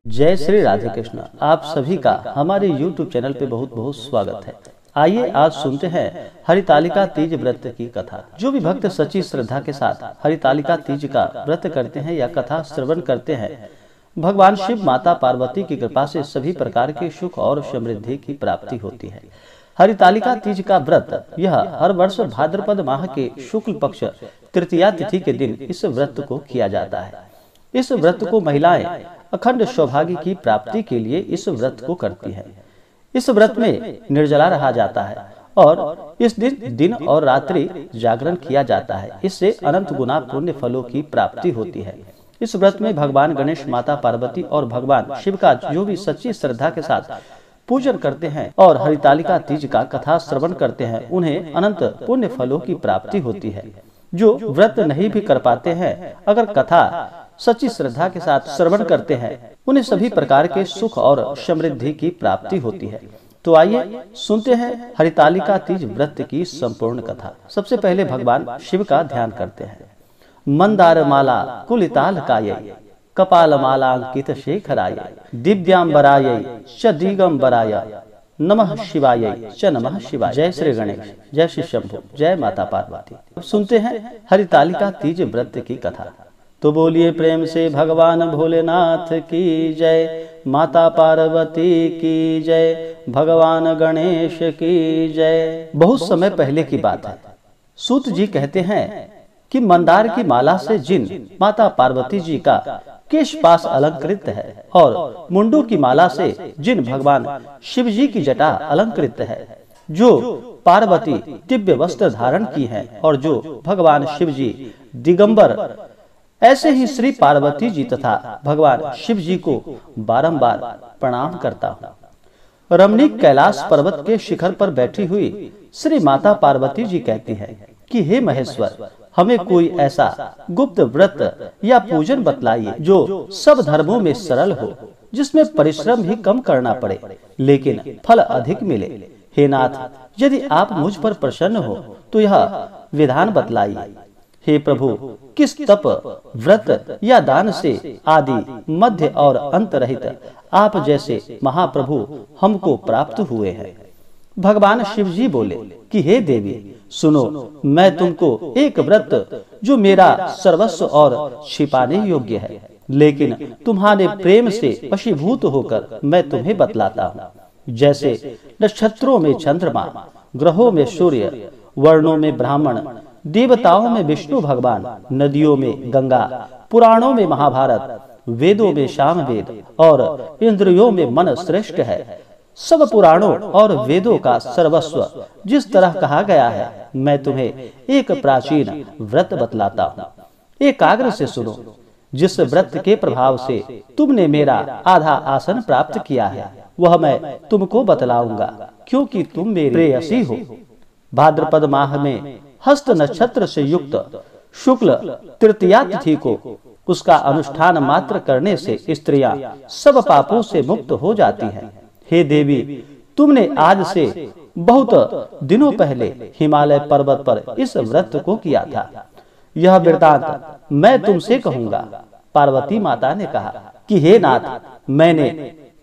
जय श्री राधे कृष्ण। आप सभी का हमारे YouTube चैनल पे बहुत बहुत स्वागत है। आइए आज सुनते हैं हरितालिका तीज व्रत की कथा। जो भी भक्त सच्ची श्रद्धा के साथ हरितालिका तीज का व्रत करते हैं या कथा श्रवण करते हैं, भगवान शिव माता पार्वती की कृपा से सभी प्रकार के सुख और समृद्धि की प्राप्ति होती है। हरितालिका तीज का व्रत यह हर वर्ष भाद्रपद माह के शुक्ल पक्ष तृतीया तिथि के दिन इस व्रत को किया जाता है। इस व्रत को महिलाएं अखंड सौभाग्य की प्राप्ति के लिए इस व्रत को करती हैं। इस व्रत में निर्जला रहा जाता है और इस दिन दिन और रात्रि जागरण किया जाता है। इससे अनंत गुना पुण्य फलों की प्राप्ति होती है। इस व्रत में भगवान गणेश, माता पार्वती और भगवान शिव का जो भी सच्ची श्रद्धा के साथ पूजन करते हैं और हरितालिका तीज का कथा श्रवण करते हैं, उन्हें अनंत पुण्य फलों की प्राप्ति होती है। जो व्रत नहीं भी कर पाते हैं, अगर कथा सच्ची श्रद्धा के साथ श्रवण करते हैं, उन्हें सभी प्रकार के सुख और समृद्धि की प्राप्ति होती है। तो आइए सुनते हैं हरितालिका तीज व्रत की संपूर्ण कथा। सबसे पहले भगवान शिव का ध्यान करते हैं। मंदार माला कुलिताल काय, कपाल मालांकित शेखराय, दिव्यांबराय च दिगंबराय, नमः शिवाय च नमः शिवाय। जय श्री गणेश, जय श्री शंभु, जय माता पार्वती। अब सुनते हैं हरितालिका तीज व्रत की कथा। तो बोलिए प्रेम से भगवान भोलेनाथ की जय, माता पार्वती की जय, भगवान गणेश की जय। बहुत समय पहले की बात है। सूत जी कहते हैं कि मंदार की माला से जिन माता पार्वती जी का केश पास अलंकृत है और मुंडू की माला से जिन भगवान शिव जी की जटा अलंकृत है, जो पार्वती दिव्य वस्त्र धारण की है और जो भगवान शिव जी दिगंबर, ऐसे ही श्री पार्वती जी तथा भगवान शिव जी को बारंबार प्रणाम करता हूँ। रमणीक कैलाश पर्वत के शिखर पर बैठी हुई श्री माता पार्वती जी कहती हैं कि हे महेश्वर, हमें कोई ऐसा गुप्त व्रत या पूजन बतलाइए जो सब धर्मों में सरल हो, जिसमें परिश्रम भी कम करना पड़े लेकिन फल अधिक मिले। हे नाथ, यदि आप मुझ पर प्रसन्न हो तो यह विधान बतलाइए। हे प्रभु, किस तप, व्रत या दान से आदि मध्य और अंत रहित आप जैसे महाप्रभु हमको प्राप्त हुए हैं। भगवान शिव जी बोले कि हे देवी, सुनो, मैं तुमको एक व्रत जो मेरा सर्वस्व और छिपाने योग्य है, लेकिन तुम्हारे प्रेम से वशीभूत होकर मैं तुम्हें बतलाता हूँ। जैसे नक्षत्रों में चंद्रमा, ग्रहों में सूर्य, वर्णों में ब्राह्मण, देवताओं में विष्णु भगवान, नदियों में गंगा, पुराणों में महाभारत, वेदों में सामवेद और इंद्रियों में मन श्रेष्ठ है। सब पुराणों और वेदों का सर्वस्व जिस तरह कहा गया है, मैं तुम्हें एक प्राचीन व्रत बतलाता हूँ। एकाग्र से सुनो। जिस व्रत के प्रभाव से तुमने मेरा आधा आसन प्राप्त किया है, वह मैं तुमको बतलाऊंगा, क्योंकि तुम मेरे प्रेयसी हो। भाद्रपद माह में हस्त नक्षत्र से युक्त शुक्ल तृतीया तिथि को उसका अनुष्ठान मात्र करने से स्त्रियां सब पापों से मुक्त हो जाती हैं। हे देवी, तुमने आज से बहुत दिनों पहले हिमालय पर्वत पर इस व्रत को किया था। यह वृतांत मैं तुमसे कहूंगा। पार्वती माता ने कहा कि हे नाथ, मैंने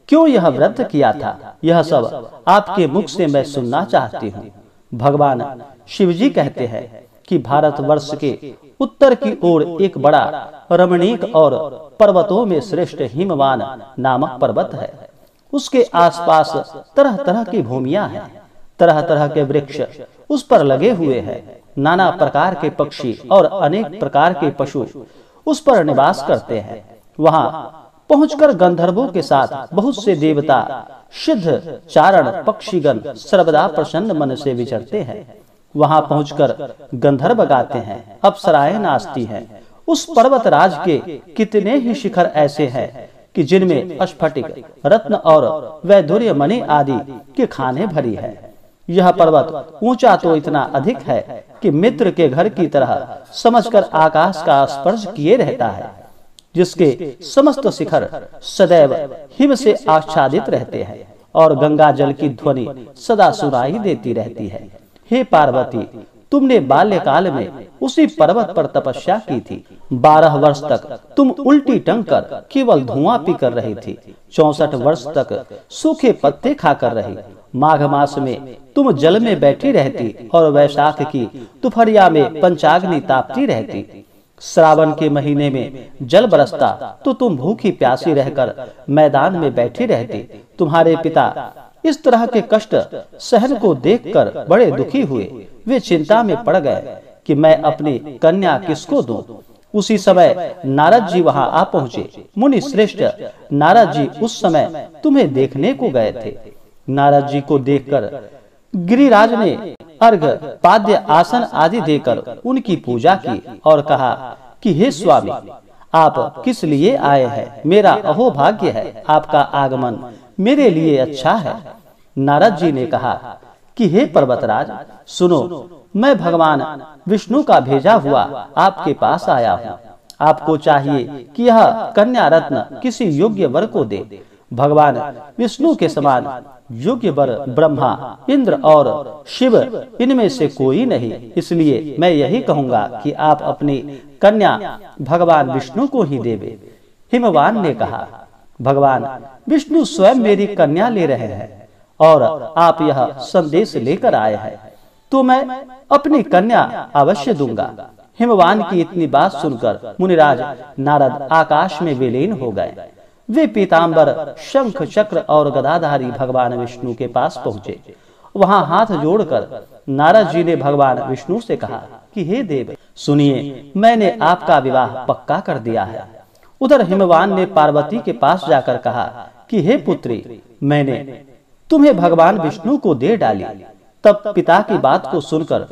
क्यों यह व्रत किया था, यह सब आपके मुख से मैं सुनना चाहती हूँ। भगवान शिवजी कहते हैं कि भारतवर्ष के उत्तर की ओर एक बड़ा रमणीक और पर्वतों में श्रेष्ठ हिमवान नामक पर्वत है। उसके आसपास तरह तरह की भूमियां हैं, तरह तरह के वृक्ष उस पर लगे हुए हैं। नाना प्रकार के पक्षी और अनेक प्रकार के पशु उस पर निवास करते हैं। वहां पहुंचकर गंधर्वों के साथ बहुत से देवता, सिद्ध, चारण, पक्षीगण सर्वदा प्रसन्न मन से विचरते हैं। वहां पहुंचकर गंधर्व गाते हैं, अप्सराएं नाचती हैं। उस पर्वत राज के कितने ही शिखर ऐसे हैं कि जिनमें स्फटिक, रत्न और वैदुर्य मणि आदि के खाने भरी है। यह पर्वत ऊंचा तो इतना अधिक है कि मित्र के घर की तरह समझकर आकाश का स्पर्श किए रहता है, जिसके समस्त शिखर सदैव हिम से आच्छादित रहते हैं और गंगा जल की ध्वनि सदा सुनाई देती रहती है। हे पार्वती, तुमने बाल्यकाल में उसी पर्वत पर तपस्या की थी। 12 वर्ष तक तुम उल्टी टंग कर केवल धुआं पी कर रही थी। 64 वर्ष तक सूखे पत्ते खाकर रही। माघ मास में तुम जल में बैठी रहती और वैशाख की दोपहरिया में पंचाग्नि तापती रहती। श्रावण के महीने में जल बरसता तो तुम भूखी प्यासी रहकर मैदान में बैठी रहती। तुम्हारे पिता इस तरह के कष्ट सहन को देखकर बड़े दुखी हुए। वे चिंता में पड़ गए कि मैं अपनी कन्या किसको दूं। उसी समय नारद जी वहां आ पहुंचे। मुनि श्रेष्ठ नारद जी उस समय तुम्हें देखने को गए थे। नारद जी को देखकर गिरिराज ने अर्घ पाद्य आसन आदि देकर उनकी पूजा की और कहा कि हे स्वामी, आप किस लिए आए हैं? मेरा अहोभाग्य है, आपका आगमन मेरे लिए अच्छा है। नारद जी ने कहा कि हे पर्वतराज, सुनो, मैं भगवान विष्णु का भेजा हुआ आपके पास आया हूँ। आपको चाहिए कि यह कन्या रत्न किसी योग्य वर को दे। भगवान विष्णु के समान योग्य वर ब्रह्मा, इंद्र और शिव इनमें से कोई नहीं। इसलिए मैं यही कहूंगा कि आप अपनी कन्या भगवान विष्णु को ही देवे। हिमवान ने कहा, भगवान विष्णु स्वयं मेरी कन्या ले रहे हैं और आप यह संदेश लेकर आए हैं, तो मैं अपनी कन्या अवश्य दूंगा। हिमवान की इतनी बात सुनकर मुनिराज नारद आकाश में विलीन हो गए। वे पीतांबर, शंख, चक्र और गदाधारी भगवान विष्णु के पास पहुंचे। वहां हाथ जोड़कर नारद जी ने भगवान विष्णु से कहा कि हे देव, सुनिए, मैंने आपका विवाह पक्का कर दिया है। उधर हिमवान ने पार्वती के पास जाकर कहा कि हे पुत्री, मैंने तुम्हें भगवान विष्णु को दे डाली। तब पिता की बात को सुनकर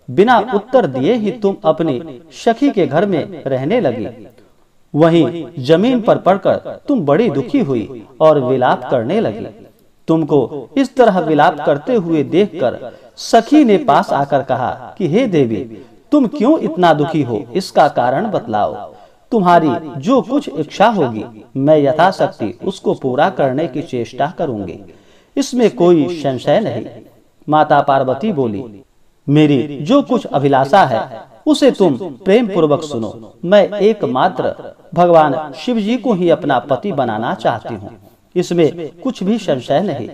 बिना उत्तर दिए ही तुम अपनी सखी के घर में रहने लगी। वहीं जमीन पर पड़कर तुम बड़ी दुखी हुई और विलाप करने लगी। तुमको इस तरह विलाप करते हुए देखकर सखी ने पास आकर कहा कि हे देवी, तुम क्यों इतना दुखी हो? इसका कारण बतलाओ। तुम्हारी जो कुछ इच्छा होगी मैं यथाशक्ति उसको पूरा करने की चेष्टा करूंगी, इसमें कोई संशय नहीं। माता पार्वती बोली, मेरी जो कुछ अभिलाषा है उसे तुम प्रेम पूर्वक सुनो। मैं एकमात्र भगवान शिव जी को ही अपना पति बनाना चाहती हूँ, इसमें कुछ भी संशय नहीं।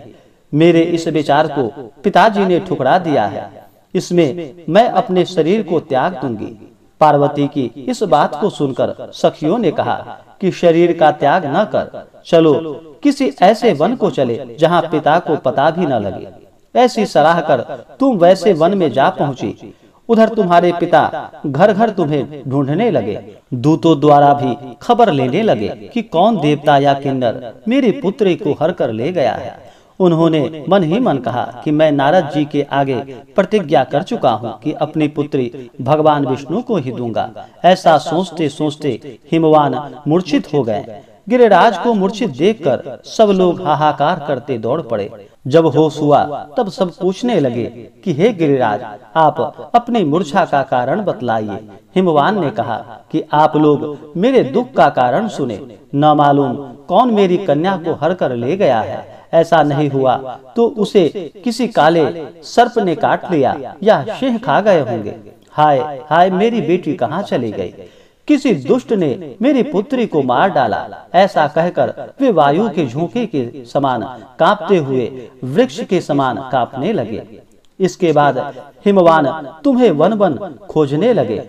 मेरे इस विचार को पिताजी ने ठुकरा दिया है, इसमें मैं अपने शरीर को त्याग दूंगी। पार्वती की इस बात को सुनकर सखियों ने कहा कि शरीर का त्याग न कर, चलो किसी ऐसे वन को चले जहाँ पिता को पता भी न लगे। ऐसी सलाह कर तुम वैसे वन में जा पहुंची। उधर तुम्हारे पिता घर घर तुम्हें ढूंढने लगे। दूतों द्वारा भी खबर लेने लगे कि कौन देवता या किन्नर मेरी पुत्री को हर कर ले गया है। उन्होंने मन ही मन कहा कि मैं नारद जी के आगे प्रतिज्ञा कर चुका हूँ कि अपनी पुत्री भगवान विष्णु को ही दूंगा। ऐसा सोचते सोचते हिमवान मूर्छित हो गए। गिरिराज को मूर्छित देखकर सब लोग हाहाकार करते दौड़ पड़े। जब होश हुआ तब सब पूछने लगे कि हे गिरिराज, आप अपनी मूर्छा का कारण बतलाइए। हिमवान ने कहा कि आप लोग मेरे दुख का कारण सुने। न मालूम कौन मेरी कन्या को हर कर ले गया है। ऐसा नहीं हुआ तो उसे किसी काले सर्प ने काट लिया या सिंह खा गए होंगे। हाय हाय, मेरी बेटी कहाँ चली गई? किसी दुष्ट ने मेरी पुत्री को मार डाला। ऐसा कहकर वे वायु के झोंके के समान कांपते हुए वृक्ष के समान कांपने लगे। इसके बाद हिमवान तुम्हें वन वन खोजने लगे।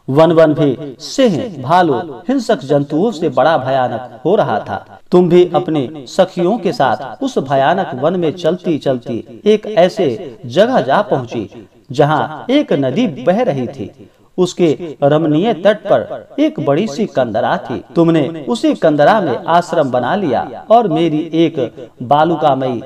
वन वन भी सिंह, भालू, हिंसक जंतुओं से बड़ा भयानक हो रहा था। तुम भी अपनी सखियों के साथ उस भयानक वन में चलती चलती एक ऐसे जगह जा पहुंची जहां एक नदी बह रही थी। उसके रमणीय तट पर एक बड़ी सी कंदरा थी। तुमने उसी कंदरा में आश्रम बना लिया और मेरी एक बालुकामयी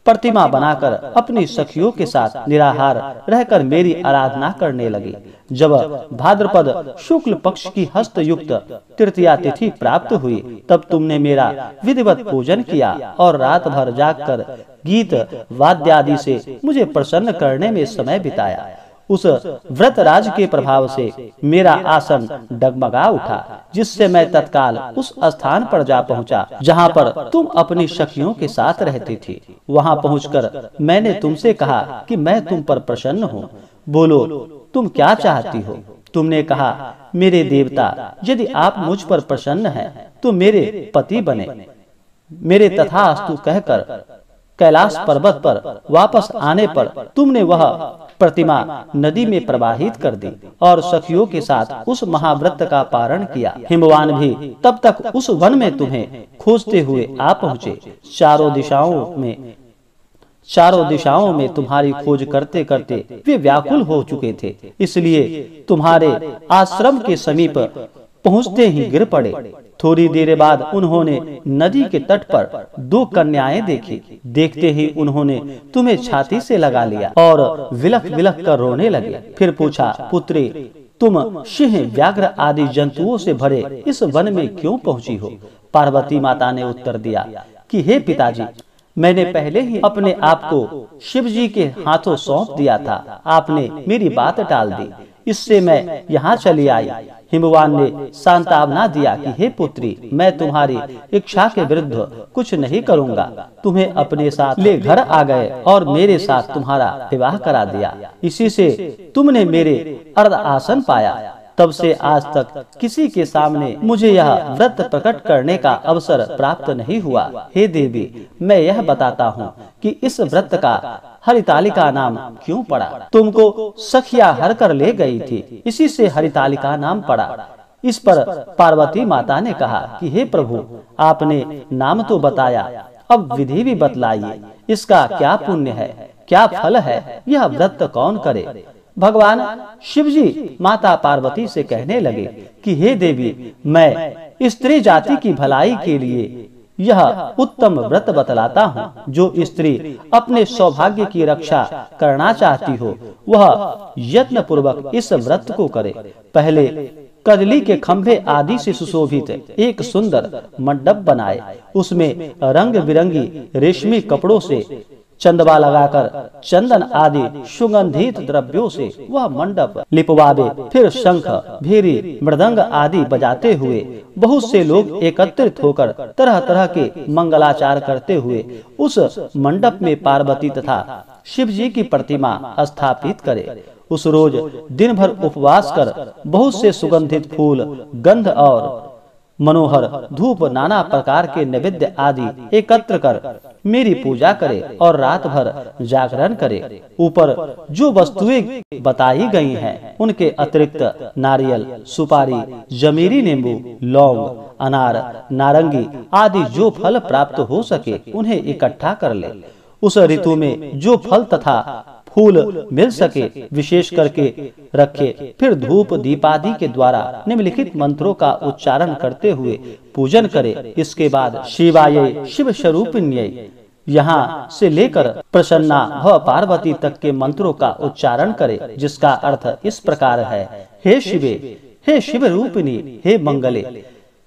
प्रतिमा बनाकर अपनी सखियों के साथ निराहार रहकर मेरी आराधना करने लगी। जब भाद्रपद शुक्ल पक्ष की हस्त युक्त तृतीया तिथि प्राप्त हुई तब तुमने मेरा विधिवत पूजन किया और रात भर जागकर गीत वाद्यादि से मुझे प्रसन्न करने में समय बिताया। उस व्रत राज के प्रभाव से मेरा आसन डगमगा उठा, जिससे मैं तत्काल उस स्थान पर जा पहुंचा जहां पर तुम अपनी सखियों के साथ रहती थी। वहां पहुंचकर मैंने तुमसे कहा कि मैं तुम पर प्रसन्न हूँ। बोलो तुम क्या चाहती हो? तुमने कहा, मेरे देवता, यदि आप मुझ पर प्रसन्न हैं तो मेरे पति बने। मेरे तथास्तु कहकर कैलाश पर्वत पर वापस आने पर तुमने वह प्रतिमा नदी में प्रवाहित कर दी और सखियों के साथ उस महाव्रत का पारण किया। हिमवान भी तब तक उस वन में तुम्हें खोजते हुए आ पहुँचे। चारों दिशाओं में तुम्हारी खोज करते करते वे व्याकुल हो चुके थे, इसलिए तुम्हारे आश्रम के समीप पहुँचते ही गिर पड़े। थोड़ी देर बाद उन्होंने नदी के तट पर 2 कन्याएं देखी। देखते ही उन्होंने तुम्हें छाती से लगा लिया और विलख विलख कर रोने लगे। फिर पूछा, पुत्री, तुम सिंह, व्याघ्र आदि जंतुओं से भरे इस वन में क्यों पहुंची हो? पार्वती माता ने उत्तर दिया कि हे पिताजी, मैंने पहले ही अपने आप को शिव जी के हाथों सौंप दिया था। आपने मेरी बात टाल दी, इससे मैं यहाँ चली आई। हिमवान ने सांत्वना दिया कि हे पुत्री, मैं तुम्हारी इच्छा के विरुद्ध कुछ नहीं करूँगा। तुम्हें अपने साथ ले घर आ गए और मेरे साथ तुम्हारा विवाह करा दिया। इसी से तुमने मेरे अर्ध आसन पाया। तब से आज तक किसी के सामने मुझे यह व्रत प्रकट करने का अवसर प्राप्त नहीं हुआ। हे देवी, मैं यह बताता हूँ कि इस व्रत का हरितालिका नाम क्यों पड़ा? तुमको सखिया हर कर ले गई थी, इसी से हरितालिका नाम पड़ा। इस पर पार्वती माता ने कहा कि हे प्रभु, आपने नाम तो बताया, अब विधि भी बतलाइए। इसका क्या पुण्य है, क्या फल है, यह व्रत कौन करे? भगवान शिवजी माता पार्वती से कहने लगे कि हे देवी, मैं स्त्री जाति की भलाई के लिए यह उत्तम व्रत बतलाता हूँ। जो स्त्री अपने सौभाग्य की रक्षा करना चाहती हो, वह यत्न पूर्वक इस व्रत को करे। पहले कदली के खंभे आदि से सुशोभित एक सुंदर मंडप बनाए। उसमें रंग बिरंगी रेशमी कपड़ों से चंदवा लगाकर चंदन आदि सुगंधित द्रव्यों से वह मंडप लिपवावे। फिर शंख, भीरी, मृदंग आदि बजाते हुए बहुत से लोग एकत्रित होकर तरह तरह के मंगलाचार करते हुए उस मंडप में पार्वती तथा शिव जी की प्रतिमा स्थापित करे। उस रोज दिन भर उपवास कर बहुत से सुगंधित फूल, गंध और मनोहर धूप, नाना प्रकार के नैवेद्य आदि एकत्र कर मेरी पूजा करे और रात भर जागरण करे। ऊपर जो वस्तुएं बताई गई हैं, उनके अतिरिक्त नारियल, सुपारी, जमीरी नींबू, लौंग, अनार, नारंगी आदि जो फल प्राप्त हो सके उन्हें इकट्ठा कर ले। उस ऋतु में जो फल तथा फूल मिल सके विशेष करके रखे। फिर धूप दीपादि के द्वारा निम्नलिखित मंत्रों का उच्चारण करते हुए पूजन करे। इसके बाद शिवाय, शिव स्वरूपिण्यै, यहाँ से लेकर प्रसन्ना भव पार्वती तक के मंत्रों का उच्चारण करे, जिसका अर्थ इस प्रकार है, हे शिवे, हे शिव रूपिणी, हे मंगले,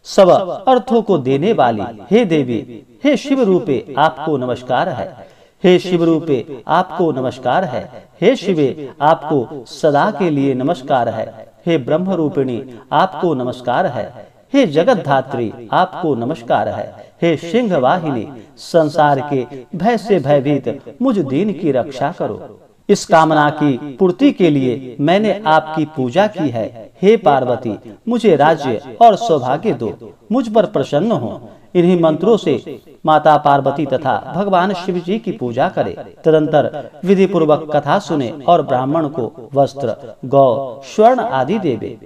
सब अर्थों को देने वाली, हे देवी, हे शिव रूपे आपको नमस्कार है। हे शिव रूपे आपको नमस्कार है। हे शिवे आपको सदा के लिए नमस्कार है। हे ब्रह्म रूपिणी आपको नमस्कार है। हे जगत धात्री आपको नमस्कार है। हे सिंह वाहिनी, संसार के भय से भयभीत मुझ दीन की रक्षा करो। इस कामना की पूर्ति के लिए मैंने आपकी पूजा की है। हे पार्वती, मुझे राज्य और सौभाग्य दो, मुझ पर प्रसन्न हो। इन्हीं मंत्रों से माता पार्वती तथा भगवान शिव जी की पूजा करे। तदंतर विधि पूर्वक कथा सुने और ब्राह्मण को वस्त्र, गौ, स्वर्ण आदि देवे।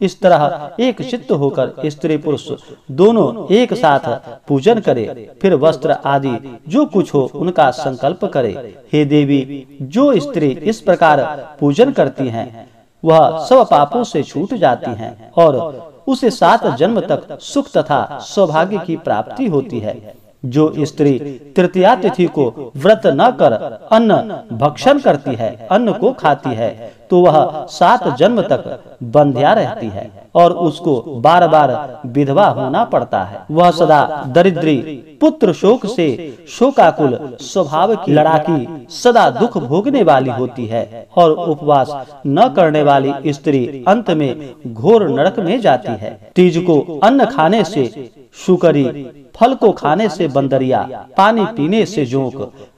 इस तरह एक चित्त होकर स्त्री पुरुष दोनों एक साथ पूजन करे। फिर वस्त्र आदि जो कुछ हो उनका संकल्प करे। हे देवी, जो स्त्री इस प्रकार पूजन करती हैं, वह सब पापों से छूट जाती हैं और उसे 7 जन्म तक सुख तथा सौभाग्य की प्राप्ति होती है। जो स्त्री तृतीया तिथि को व्रत न कर अन्न भक्षण करती है, अन्न को खाती है, तो वह 7 जन्म तक बंध्या रहती है और उसको बार बार विधवा होना पड़ता है। वह सदा दरिद्री, पुत्र शोक से शोकाकुल स्वभाव की लड़ाकी, सदा दुख भोगने वाली होती है और उपवास न करने वाली स्त्री अंत में घोर नरक में जाती है। तीज को अन्न खाने से शुकरी, फल को खाने से बंदरिया, पानी पीने से जोंक,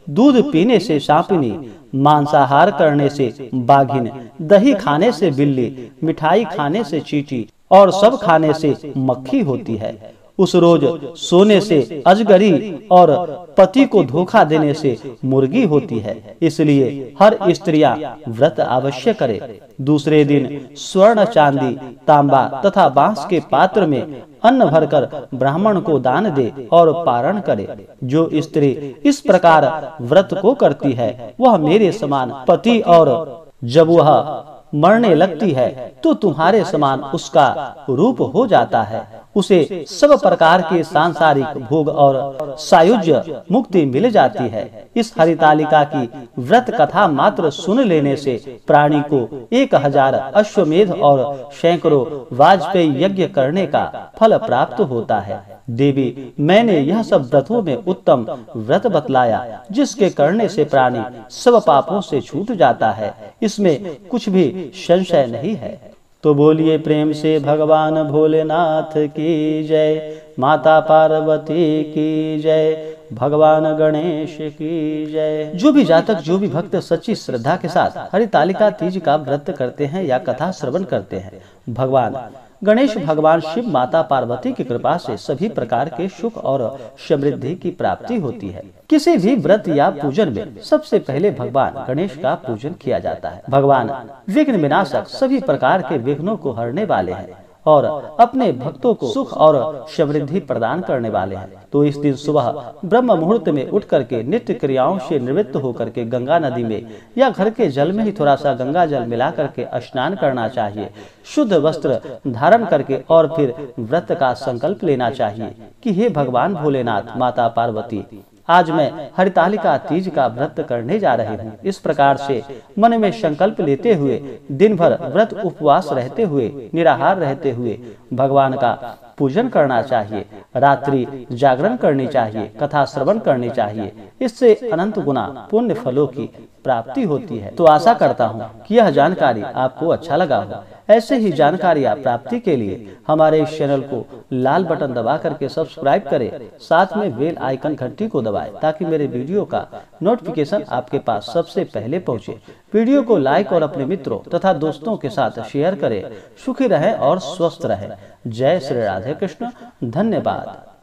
दूध पीने से सांपिनी, मांसाहार करने से बाघिन, दही खाने से बिल्ली, मिठाई खाने से चींटी और सब खाने से मक्खी होती है। उस रोज सोने से अजगरी और पति को धोखा देने से मुर्गी होती है। इसलिए हर स्त्रियां व्रत अवश्य करे। दूसरे दिन स्वर्ण, चांदी, तांबा तथा बांस के पात्र में अन्न भरकर ब्राह्मण को दान दे और पारण करे। जो स्त्री इस प्रकार व्रत को करती है वह मेरे समान पति, और जब वह मरने लगती है तो तुम्हारे समान उसका रूप हो जाता है। उसे सब प्रकार के सांसारिक भोग और सायुज्य मुक्ति मिल जाती है। इस हरितालिका की व्रत कथा मात्र सुन लेने से प्राणी को 1000 अश्वमेध और सैकड़ों वाजपेयी यज्ञ करने का फल प्राप्त होता है। देवी, मैंने यह सब व्रतों में उत्तम व्रत बतलाया जिसके करने से प्राणी सब पापों से छूट जाता है। इसमें कुछ भी संशय नहीं है। तो बोलिए प्रेम से भगवान भोलेनाथ की जय, माता पार्वती की जय, भगवान गणेश की जय। जो भी जातक, जो भी भक्त सच्ची श्रद्धा के साथ हरितालिका तीज का व्रत करते हैं या कथा श्रवण करते हैं, भगवान गणेश, भगवान शिव, माता पार्वती की कृपा से सभी प्रकार के सुख और समृद्धि की प्राप्ति होती है। किसी भी व्रत या पूजन में सबसे पहले भगवान गणेश का पूजन किया जाता है। भगवान विघ्न विनाशक, सभी प्रकार के विघ्नों को हरने वाले हैं और अपने भक्तों को सुख और समृद्धि प्रदान करने वाले हैं। तो इस दिन सुबह ब्रह्म मुहूर्त में उठ करके नित्य क्रियाओं से निवृत्त होकर के गंगा नदी में या घर के जल में ही थोड़ा सा गंगा जल मिला करके स्नान करना चाहिए। शुद्ध वस्त्र धारण करके और फिर व्रत का संकल्प लेना चाहिए कि हे भगवान भोलेनाथ, माता पार्वती, आज मैं हरितालिका तीज का व्रत करने जा रही हूँ। इस प्रकार से मन में संकल्प लेते हुए दिन भर व्रत उपवास रहते हुए, निराहार रहते हुए भगवान का पूजन करना चाहिए। रात्रि जागरण करनी चाहिए, कथा श्रवण करनी चाहिए। इससे अनंत गुना पुण्य फलों की प्राप्ति होती है। तो आशा करता हूँ कि यह जानकारी आपको अच्छा लगा हो। ऐसे ही जानकारियाँ प्राप्ति के लिए हमारे इस चैनल को लाल बटन दबा करके सब्सक्राइब करें, साथ में बेल आइकन घंटी को दबाएं ताकि मेरे वीडियो का नोटिफिकेशन आपके पास सबसे पहले पहुंचे। वीडियो को लाइक और अपने मित्रों तथा दोस्तों के साथ शेयर करें। सुखी रहें और स्वस्थ रहें। जय श्री राधे कृष्ण। धन्यवाद।